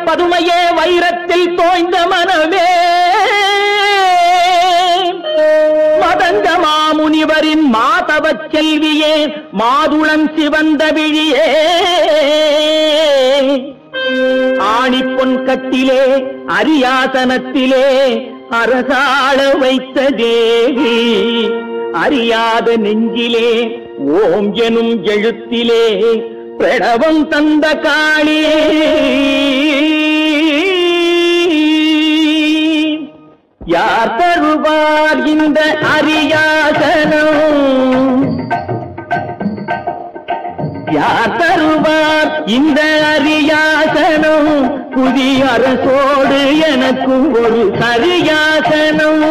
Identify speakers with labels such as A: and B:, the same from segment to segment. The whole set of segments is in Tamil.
A: பதுமையே வைரத்தில் தோய்ந்த மனமே மதங்க மாமுனிவரின் மாதவச் செல்வியே மாதுளம் சிவந்த விழியே ஆணிப்பொன் கட்டிலே அரியாசனத்திலே அரசாள வைத்த தேவி அறியாத நெஞ்சிலே ஓம் எனும் எழுத்திலே பிரணவம் தந்த காளி யார் தருவார் இந்த அரியாசனம் யார் தருவார் இந்த அரியாசனம் புதிய அரசோடு எனக்கும் ஒரு சரியாசனம்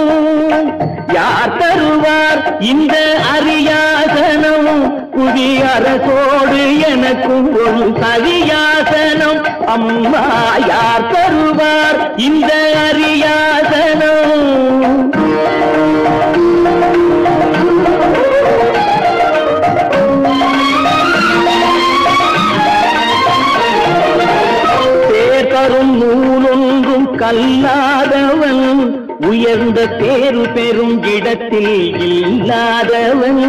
A: யார் தருவார் இந்த அரியாசனம் புதிய அரசோடு எனக்கும் ஒரு சரியாசனம் அம்மா யார் தருவார் இந்த அரியாசனம் பேரும் நூலொன்றும் கல்லாதவன் உயர்ந்த பேரு பெரும் இடத்தில் இல்லாதவன்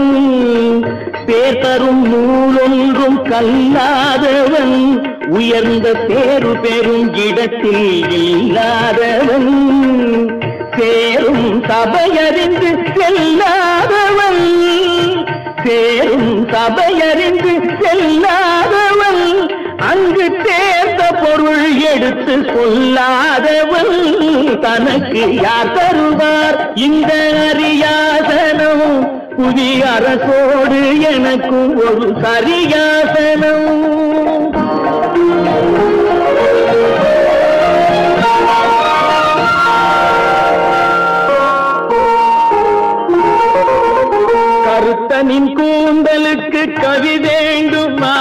A: பேர் தரும் நூலொன்றும் கல்லாதவன் உயர்ந்த பேரு பெரும் இடத்தில் இல்லாதவன் சேரும் சபையறிந்து செல்லாதவன் சேரும் சபையறிந்து செல்லாதவன் அங்கு தேர்ந்த பொருள் எடுத்து சொல்லாதவன் தனக்கு யார் தருவார் இந்த அரியாசனம் புதிய அரசோடு எனக்கும் ஒரு சரியாசனம் கருத்தனின் கூந்தலுக்கு கவி வேண்டுமா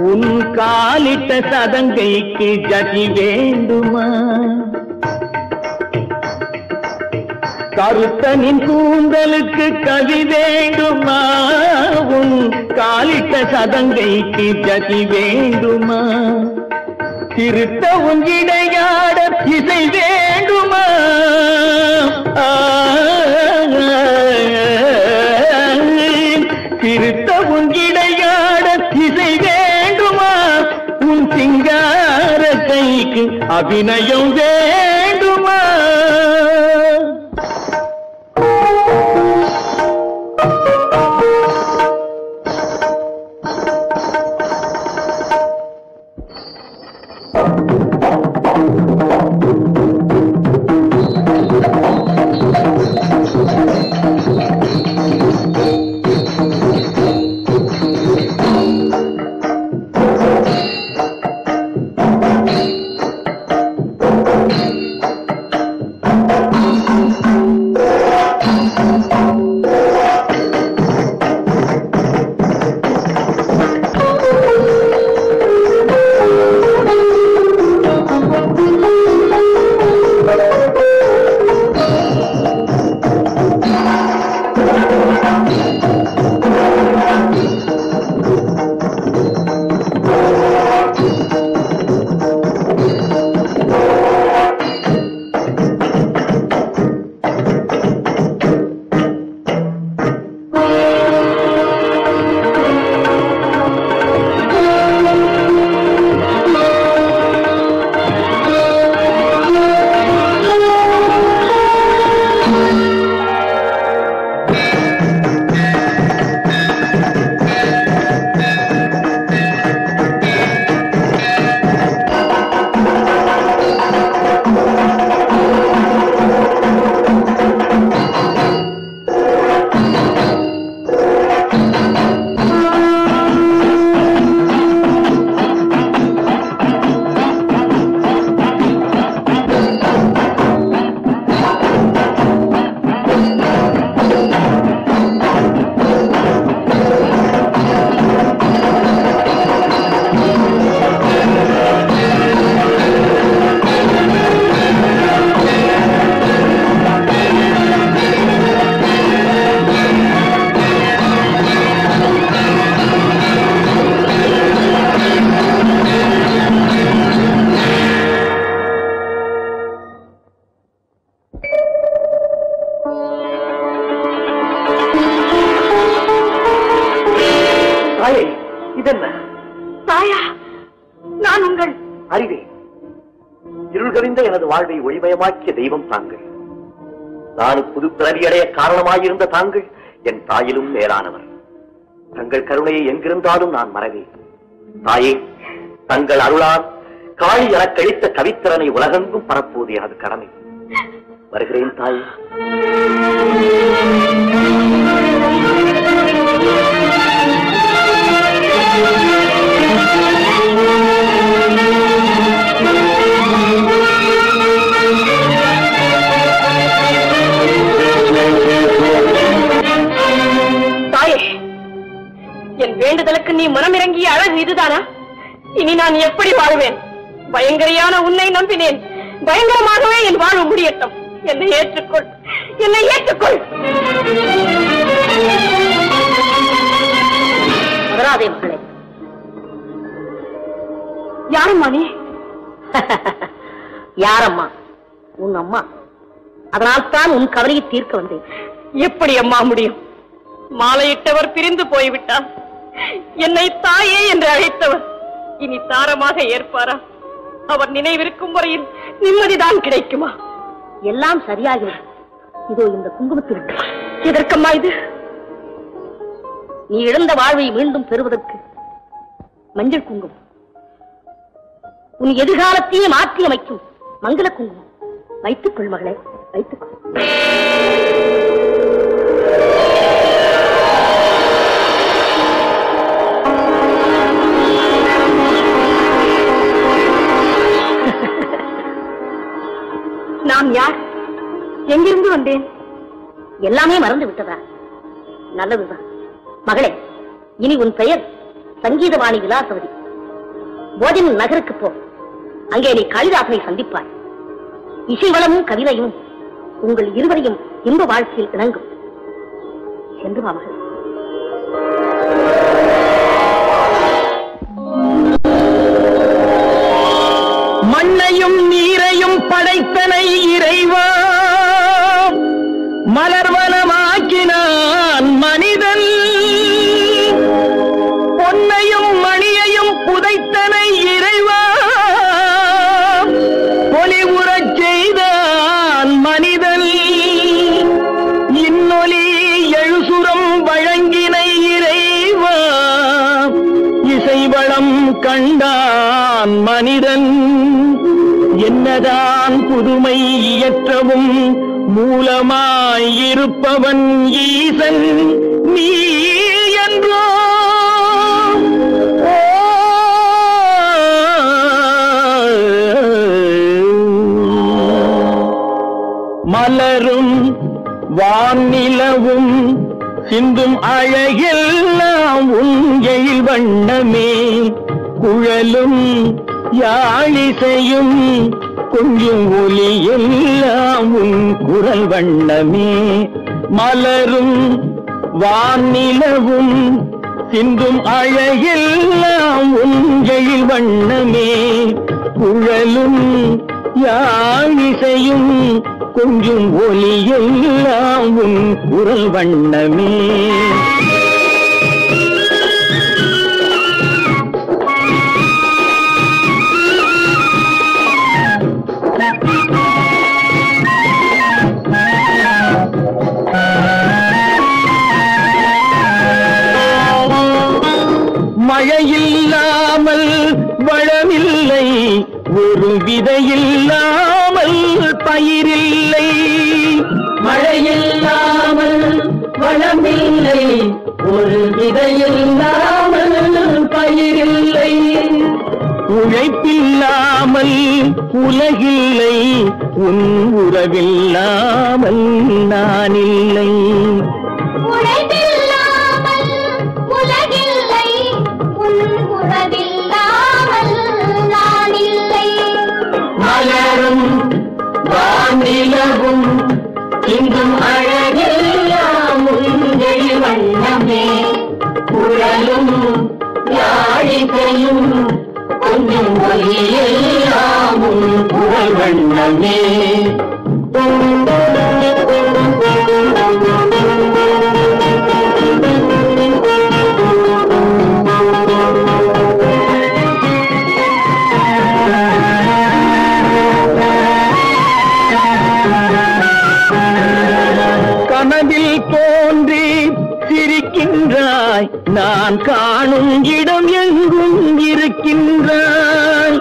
A: உன் காலிட்ட சதங்கைக்கு ஜதி வேண்டுமா கருத்தனின் கூந்தலுக்கு கவி வேண்டுமா உன் காலிட்ட சதங்கைக்கு ஜதி வேண்டுமா திருத்த உன் இடையாட இசை வேண்டுமா திருத்த உன் இடையாட இசை வேண்டுமா உன் சிங்கார கைக்கு அபிநயம் வேண்டுமா
B: எனது வாழ்வை ஒளிமயமாக்கிய தெய்வம் தாங்கள். நான் புது பிறவியடைய காரணமாயிருந்த தாங்கள் என் தாயிலும் மேலானவர். தங்கள் கருணையை எங்கிருந்தாலும் நான் மறவேன். தாயே, தங்கள் அருளால் காளி எனக்கழித்த கவித்திறனை உலகெங்கும் பரப்புவது எனது கடமை. வருகிறேன் தாயே.
C: என் வேண்டுதலுக்கு நீ மனமிறங்கிய அழகு இதுதானா? இனி நான் எப்படி வாழ்வேன்? பயங்கரியான உன்னை நம்பினேன். பயங்கரமாகவே என் வாழ்வு முடியட்டும். என்னை ஏற்றுக்கொள், என்னை ஏற்றுக்கொள்.
D: வராதே மகளே.
C: யாரம்மா நீ?
D: யாரம்மா? உன் அம்மா. அதனால்தான் உன் கவலையை தீர்க்க வந்தேன்.
C: எப்படி அம்மா முடியும்? மாலையிட்டவர் பிரிந்து போய்விட்டார். என்னை தாயே என்று அழைத்தவர் இனி தாரமாக ஏற்பாரா? அவர் நினைவிருக்கும் வரையில் நிம்மதிதான் கிடைக்குமா?
D: எல்லாம் சரியாகிறது. இதோ இந்த குங்குமத்திற்கு.
C: எதற்கம்மா இது?
D: நீ இழந்த வாழ்வை மீண்டும் பெறுவதற்கு மஞ்சள் குங்குமம். உன் எதிர்காலத்தையே மாற்றி அமைக்கும் மங்கள குங்குமம். வைத்துக்கொள் மகளே, வைத்துக்கொள்.
C: நான் யார்? எங்கிருந்து வந்தேன்?
D: எல்லாமே மறந்து விட்டதா? நல்லதுதான் மகளே. இனி உன் பெயர் சங்கீதவாணி விலாசவதி. போஜன் நகருக்கு போ. அங்கே நீ காளிதாசனை சந்திப்பாய். இசை வளமும் கவிதையும் உங்கள் இருவரையும் இன்ப வாழ்க்கையில் இணங்கும். சென்று வா மகள்.
A: மண்ணையும் நீரையும் படைத்தனை இறைவா, மலர்வனமாக்கினான் மனிதன். பொன்னையும் மணியையும் புதைத்தனை இறைவா, பொலிவுறச் செய்தான் மனிதன். இன்னொலி எழுசுரம் வழங்கினை இறைவா, இசைவளம் கண்டான் மனிதன். என்னதான் புதுமை இயற்றவும் மூலமாயிருப்பவன் ஈசன் நீ என்றோ. மலரும் வானிலவும் சிந்தும் அழகெல்லாம் உன் எழில் வண்ணமே. குழலும் யாழிசையும் கொஞ்சம் ஒலி எல்லாம் உன் குரல் வண்ணமே. மலரும் வானிலவும் சிந்தும் அழகெல்லாம் உன் எழில் வண்ணமே. குழலும் யாழிசையும் கொஞ்சம் ஒலி எல்லாம் உன் குரல் வண்ணமே. மழையில்லாமல் வளமில்லை, ஒரு விதையில்லாமல் பயிரில்லை. மழையில்லாமல் வளமில்லை, ஒரு விதையில்லாமல் பயிரில்லை. உழைப்பில்லாமல் உலகில்லை, உன் உறவில்லாமல் நான் இல்லை. மலரும் வானிலவும் இங்கும் அழகெல்லாம் உங்கள் வண்ணமே. குழலும் யாழிசையும் கொஞ்சம் ஒலியெல்லாம் உங்கள் வண்ணமே. நான் காணும் இடம் எங்கும் இருக்கின்றாய்.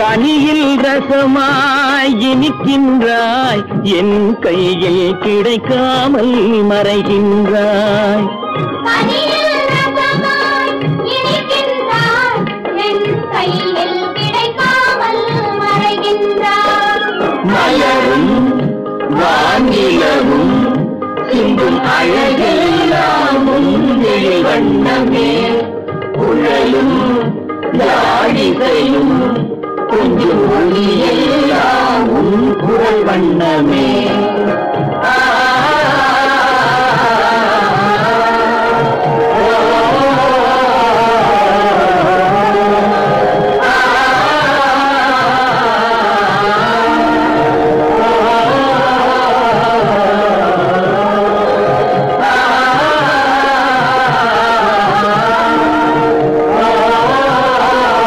A: கனியில் ரசமாய் இனிக்கின்றாய், என் கையில் கிடைக்காமல் மறைகின்றாய். மலரும் வானிலவும் சிந்தும் அழகெல்லாமும் வண்ணமே, குழலும் யாழிசையும் கொஞ்சம் ஒளியெல்லாமும் குரல் வண்ணமே.